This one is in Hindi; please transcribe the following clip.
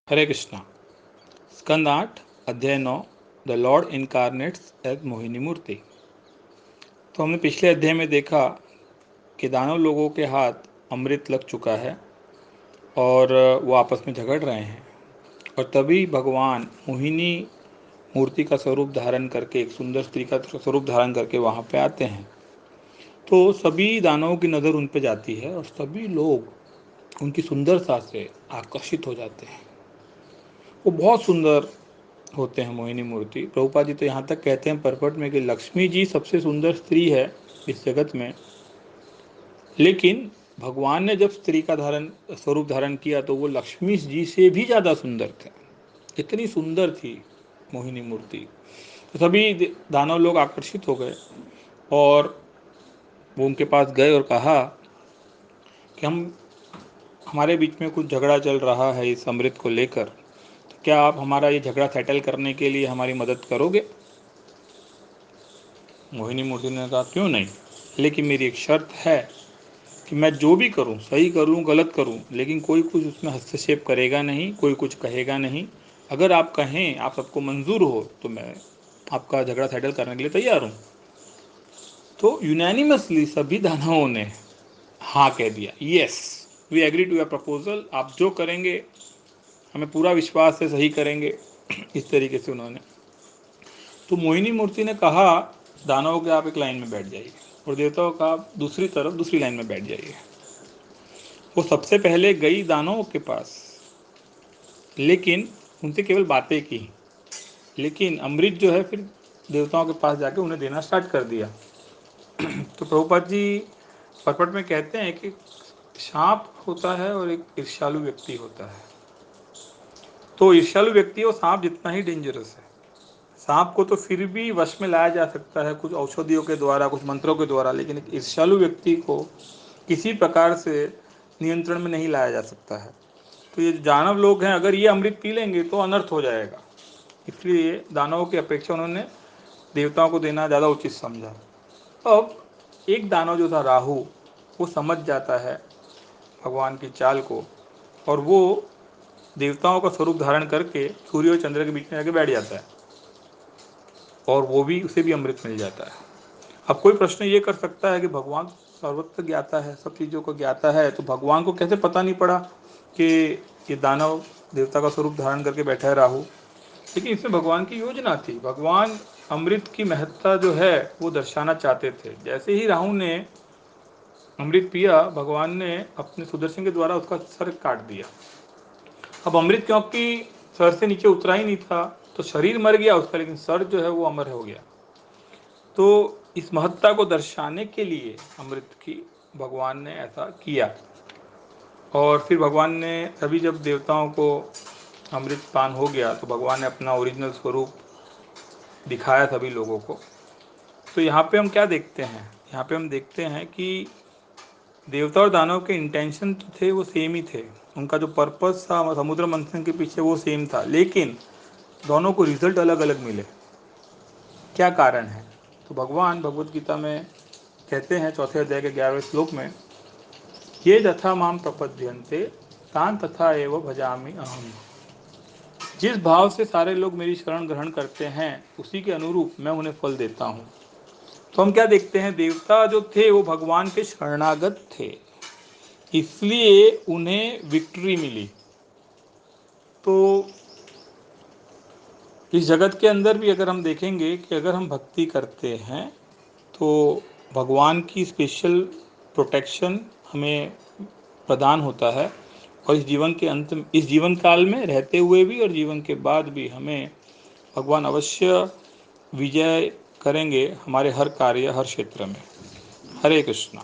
हरे कृष्णा। स्कंद 8 अध्याय 9 the lord incarnates as Mohini Murti. तो हमने पिछले अध्याय में देखा कि दानव लोगों के हाथ अमृत लग चुका है और वो आपस में झगड़ रहे हैं, और तभी भगवान मोहिनी मूर्ति का स्वरूप धारण करके, एक सुंदर स्त्री का स्वरूप धारण करके वहाँ पे आते हैं। तो सभी दानवों की नज़र उन पे जाती है और सभी लोग उनकी सुंदरता से आकर्षित हो जाते हैं। वो बहुत सुंदर होते हैं मोहिनी मूर्ति। प्रभुपाद जी तो यहाँ तक कहते हैं परपट में कि लक्ष्मी जी सबसे सुंदर स्त्री है इस जगत में, लेकिन भगवान ने जब स्त्री का स्वरूप धारण किया तो वो लक्ष्मी जी से भी ज़्यादा सुंदर थे। इतनी सुंदर थी मोहिनी मूर्ति। तो सभी दानव लोग आकर्षित हो गए और वो उनके पास गए और कहा कि हमारे बीच में कुछ झगड़ा चल रहा है इस अमृत को लेकर, तो क्या आप हमारा ये झगड़ा सेटल करने के लिए हमारी मदद करोगे? मोहिनी मूर्ति ने कहा क्यों नहीं, लेकिन मेरी एक शर्त है कि मैं जो भी करूं, सही करूं गलत करूं, लेकिन कोई कुछ उसमें हस्तक्षेप करेगा नहीं, कोई कुछ कहेगा नहीं। अगर आप कहें, आप सबको मंजूर हो, तो मैं आपका झगड़ा सेटल करने के लिए तैयार हूं। तो यूनैनिमसली सभी दानवों ने हाँ कह दिया, yes we agree to your proposal. आप जो करेंगे हमें पूरा विश्वास है, सही करेंगे। इस तरीके से उन्होंने। तो मोहिनी मूर्ति ने कहा दानवों के आप एक लाइन में बैठ जाइए और देवताओं का आप दूसरी तरफ दूसरी लाइन में बैठ जाइए। वो सबसे पहले गई दानवों के पास, लेकिन उनसे केवल बातें की, लेकिन अमृत जो है फिर देवताओं के पास जाके उन्हें देना स्टार्ट कर दिया। तो प्रभुपाद जी परपट में कहते हैं कि सांप होता है और एक ईर्ष्यालु व्यक्ति होता है। तो ईर्ष्यालु व्यक्ति और सांप जितना ही डेंजरस है। सांप को तो फिर भी वश में लाया जा सकता है कुछ औषधियों के द्वारा, कुछ मंत्रों के द्वारा, लेकिन एक ईर्ष्यालु व्यक्ति को किसी प्रकार से नियंत्रण में नहीं लाया जा सकता है। तो ये दानव लोग हैं, अगर ये अमृत पी लेंगे तो अनर्थ हो जाएगा, इसलिए दानवों की अपेक्षा उन्होंने देवताओं को देना ज़्यादा उचित समझा। अब एक दानव जो था राहु, वो समझ जाता है भगवान की चाल को, और वो देवताओं का स्वरूप धारण करके सूर्य और चंद्र के बीच में जाके बैठ जाता है, और वो भी, उसे भी अमृत मिल जाता है। अब कोई प्रश्न ये कर सकता है कि भगवान सर्वत्र ज्ञाता है, सब चीज़ों को ज्ञाता है, तो भगवान को कैसे पता नहीं पड़ा कि ये दानव देवता का स्वरूप धारण करके बैठा है राहु? लेकिन इसमें भगवान की योजना थी। भगवान अमृत की महत्ता जो है वो दर्शाना चाहते थे। जैसे ही राहु ने अमृत पिया, भगवान ने अपने सुदर्शन के द्वारा उसका सर काट दिया। अब अमृत क्योंकि सर से नीचे उतरा ही नहीं था, तो शरीर मर गया उसका, लेकिन सर जो है वो अमर हो गया। तो इस महत्ता को दर्शाने के लिए अमृत की भगवान ने ऐसा किया। और फिर भगवान ने तभी जब देवताओं को अमृत पान हो गया तो भगवान ने अपना ओरिजिनल स्वरूप दिखाया सभी लोगों को। तो यहाँ पे हम क्या देखते हैं? यहाँ पे हम देखते हैं कि देवता और दानव के इंटेंशन तो थे, वो सेम ही थे। उनका जो पर्पस था समुद्र मंथन के पीछे वो सेम था, लेकिन दोनों को रिजल्ट अलग अलग मिले। क्या कारण है? तो भगवान भगवत गीता में कहते हैं 4 अध्याय के 11वें श्लोक में, ये यथा माम प्रपद्यन्ते तान तथा एव भजामि अहम। जिस भाव से सारे लोग मेरी शरण ग्रहण करते हैं उसी के अनुरूप मैं उन्हें फल देता हूँ। तो हम क्या देखते हैं? देवता जो थे वो भगवान के शरणागत थे, इसलिए उन्हें विक्ट्री मिली। तो इस जगत के अंदर भी अगर हम देखेंगे कि अगर हम भक्ति करते हैं तो भगवान की स्पेशल प्रोटेक्शन हमें प्रदान होता है, और इस जीवन काल में रहते हुए भी और जीवन के बाद भी हमें भगवान अवश्य विजय करेंगे हमारे हर कार्य, हर क्षेत्र में। हरे कृष्णा।